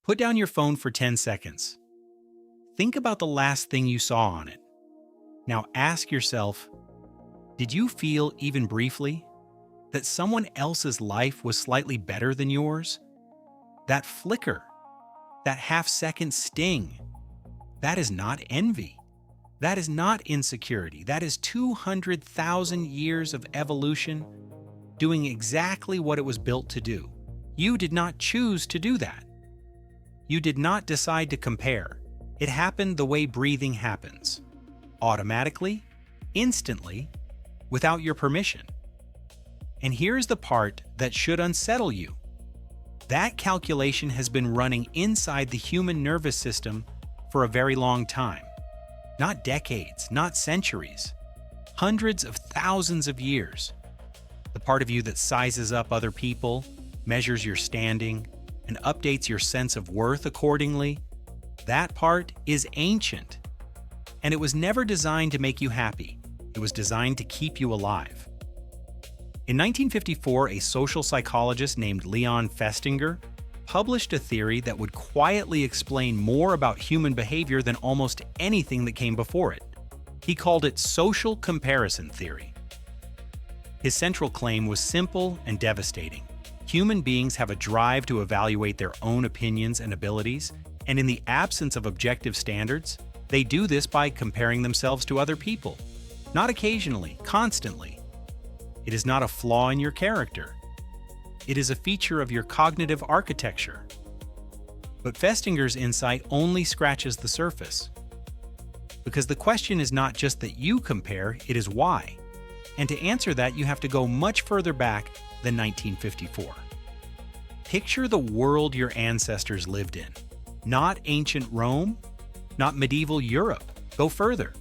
Put down your phone for 10 seconds. Think about the last thing you saw on it. Now ask yourself, did you feel, even briefly, that someone else's life was slightly better than yours? That flicker, that half-second sting, that is not envy. That is not insecurity. That is 200,000 years of evolution doing exactly what it was built to do. You did not choose to do that. You did not decide to compare. It happened the way breathing happens. Automatically, instantly, without your permission. And here's the part that should unsettle you. That calculation has been running inside the human nervous system for a very long time. Not decades, not centuries. Hundreds of thousands of years. The part of you that sizes up other people, measures your standing, and updates your sense of worth accordingly, that part is ancient. And it was never designed to make you happy. It was designed to keep you alive. In 1954, a social psychologist named Leon Festinger published a theory that would quietly explain more about human behavior than almost anything that came before it. He called it social comparison theory. His central claim was simple and devastating. Human beings have a drive to evaluate their own opinions and abilities, and in the absence of objective standards, they do this by comparing themselves to other people. Not occasionally, constantly. It is not a flaw in your character. It is a feature of your cognitive architecture. But Festinger's insight only scratches the surface. Because the question is not just that you compare, it is why. And to answer that, you have to go much further back than 1954. Picture the world your ancestors lived in. Not ancient Rome, not medieval Europe. Go further.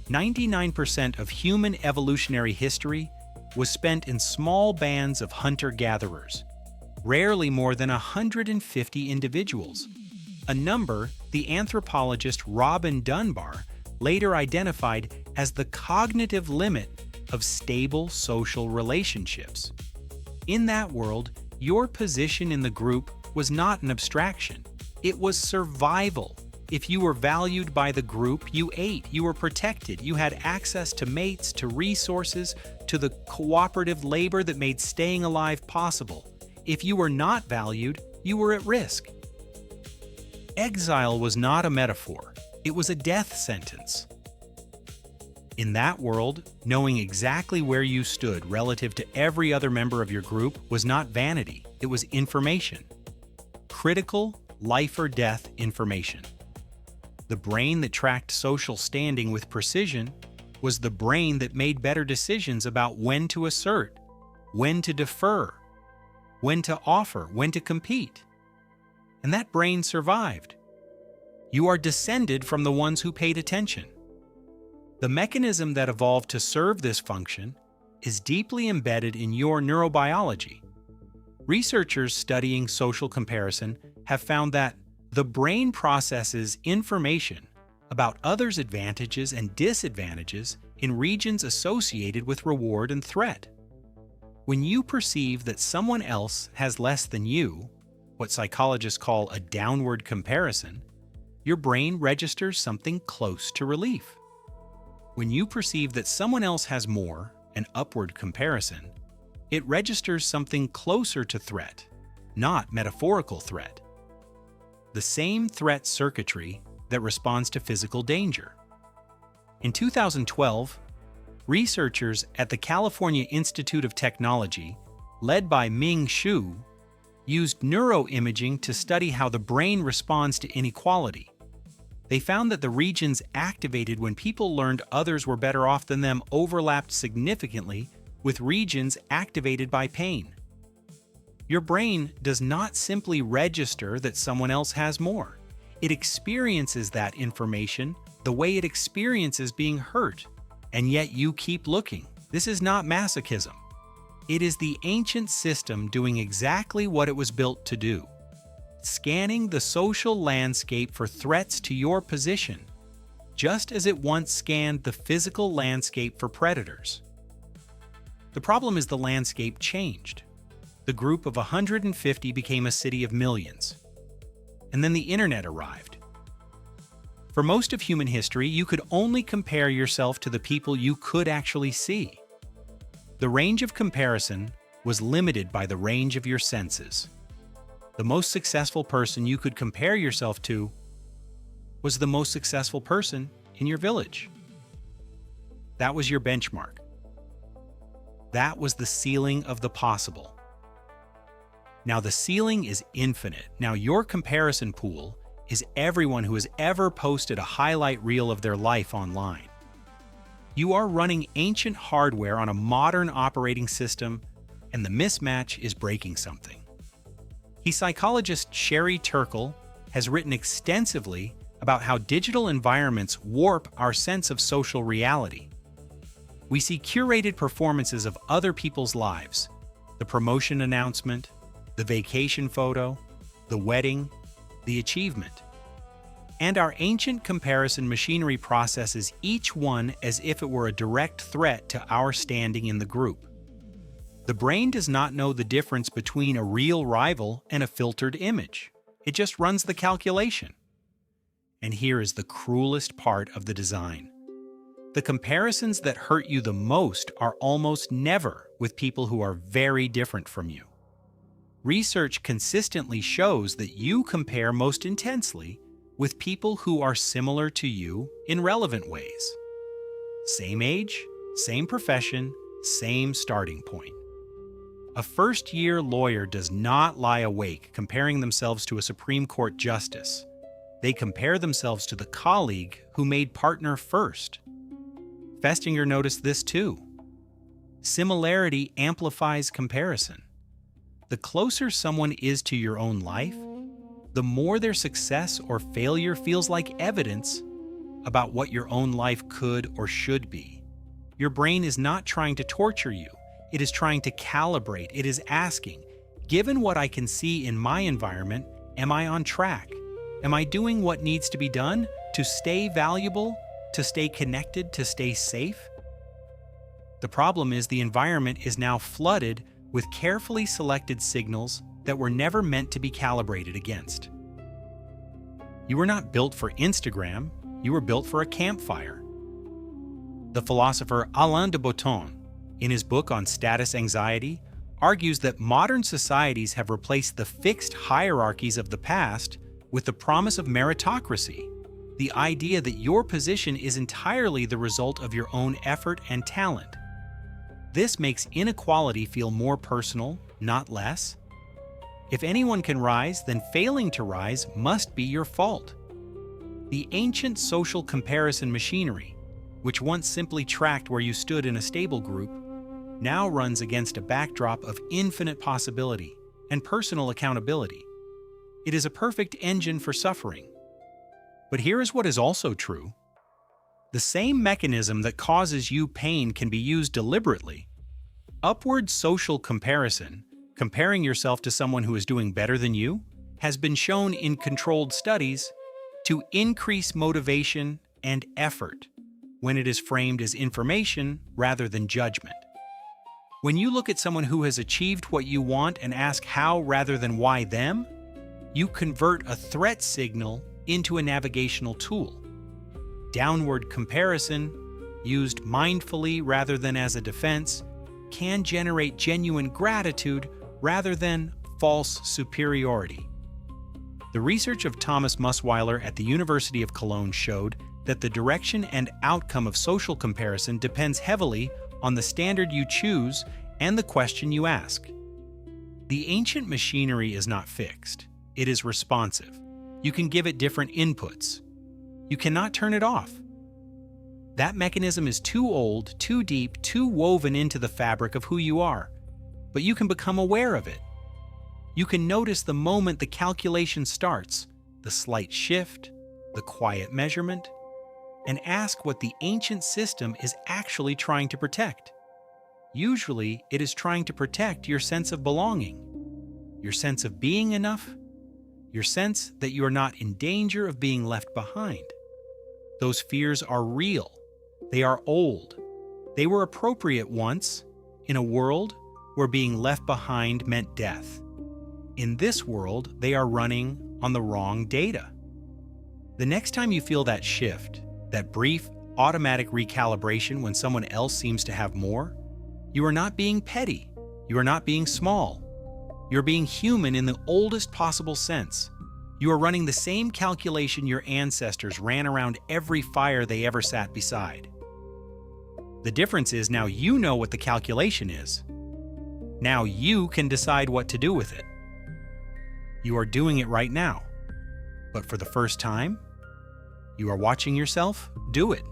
99% of human evolutionary history was spent in small bands of hunter-gatherers, rarely more than 150 individuals, a number the anthropologist Robin Dunbar later identified as the cognitive limit of stable social relationships. In that world, your position in the group was not an abstraction. It was survival. If you were valued by the group, you ate, you were protected, you had access to mates, to resources, to the cooperative labor that made staying alive possible. If you were not valued, you were at risk. Exile was not a metaphor. It was a death sentence. In that world, knowing exactly where you stood relative to every other member of your group was not vanity, it was information. Critical, life or death information. The brain that tracked social standing with precision was the brain that made better decisions about when to assert, when to defer, when to offer, when to compete. And that brain survived. You are descended from the ones who paid attention. The mechanism that evolved to serve this function is deeply embedded in your neurobiology. Researchers studying social comparison have found that the brain processes information about others' advantages and disadvantages in regions associated with reward and threat. When you perceive that someone else has less than you, what psychologists call a downward comparison, your brain registers something close to relief. When you perceive that someone else has more, an upward comparison, it registers something closer to threat, not metaphorical threat. The same threat circuitry that responds to physical danger. In 2012, researchers at the California Institute of Technology, led by Ming Xu, used neuroimaging to study how the brain responds to inequality. They found that the regions activated when people learned others were better off than them overlapped significantly with regions activated by pain. Your brain does not simply register that someone else has more. It experiences that information the way it experiences being hurt, and yet you keep looking. This is not masochism. It is the ancient system doing exactly what it was built to do, scanning the social landscape for threats to your position, just as it once scanned the physical landscape for predators. The problem is the landscape changed. The group of 150 became a city of millions. and then the internet arrived. For most of human history, you could only compare yourself to the people you could actually see. The range of comparison was limited by the range of your senses. The most successful person you could compare yourself to was the most successful person in your village. That was your benchmark. That was the ceiling of the possible. Now the ceiling is infinite. Now your comparison pool is everyone who has ever posted a highlight reel of their life online. You are running ancient hardware on a modern operating system, and the mismatch is breaking something. Psychologist Sherry Turkle has written extensively about how digital environments warp our sense of social reality. We see curated performances of other people's lives, the promotion announcement, the vacation photo, the wedding, the achievement. And our ancient comparison machinery processes each one as if it were a direct threat to our standing in the group. The brain does not know the difference between a real rival and a filtered image. It just runs the calculation. And here is the cruelest part of the design. The comparisons that hurt you the most are almost never with people who are very different from you. Research consistently shows that you compare most intensely with people who are similar to you in relevant ways. Same age, same profession, same starting point. A first-year lawyer does not lie awake comparing themselves to a Supreme Court justice. They compare themselves to the colleague who made partner first. Festinger noticed this too. Similarity amplifies comparison. The closer someone is to your own life, the more their success or failure feels like evidence about what your own life could or should be. Your brain is not trying to torture you. It is trying to calibrate. It is asking, given what I can see in my environment, am I on track? Am I doing what needs to be done to stay valuable, to stay connected, to stay safe? The problem is the environment is now flooded with carefully selected signals that were never meant to be calibrated against. You were not built for Instagram, you were built for a campfire. The philosopher Alain de Botton, in his book on status anxiety, argues that modern societies have replaced the fixed hierarchies of the past with the promise of meritocracy, the idea that your position is entirely the result of your own effort and talent. This makes inequality feel more personal, not less. If anyone can rise, then failing to rise must be your fault. The ancient social comparison machinery, which once simply tracked where you stood in a stable group, now runs against a backdrop of infinite possibility and personal accountability. It is a perfect engine for suffering. But here is what is also true. The same mechanism that causes you pain can be used deliberately. Upward social comparison, comparing yourself to someone who is doing better than you, has been shown in controlled studies to increase motivation and effort when it is framed as information rather than judgment. When you look at someone who has achieved what you want and ask how rather than why them, you convert a threat signal into a navigational tool. Downward comparison, used mindfully rather than as a defense, can generate genuine gratitude rather than false superiority. The research of Thomas Musweiler at the University of Cologne showed that the direction and outcome of social comparison depends heavily on the standard you choose and the question you ask. The ancient machinery is not fixed. It is responsive. You can give it different inputs. You cannot turn it off. That mechanism is too old, too deep, too woven into the fabric of who you are, but you can become aware of it. You can notice the moment the calculation starts, the slight shift, the quiet measurement, and ask what the ancient system is actually trying to protect. Usually, it is trying to protect your sense of belonging, your sense of being enough, your sense that you are not in danger of being left behind. Those fears are real. They are old. They were appropriate once in a world where being left behind meant death. In this world, they are running on the wrong data. The next time you feel that shift, that brief, automatic recalibration when someone else seems to have more, you are not being petty. You are not being small. You're being human in the oldest possible sense. You are running the same calculation your ancestors ran around every fire they ever sat beside. The difference is now you know what the calculation is. Now you can decide what to do with it. You are doing it right now. But for the first time, you are watching yourself do it.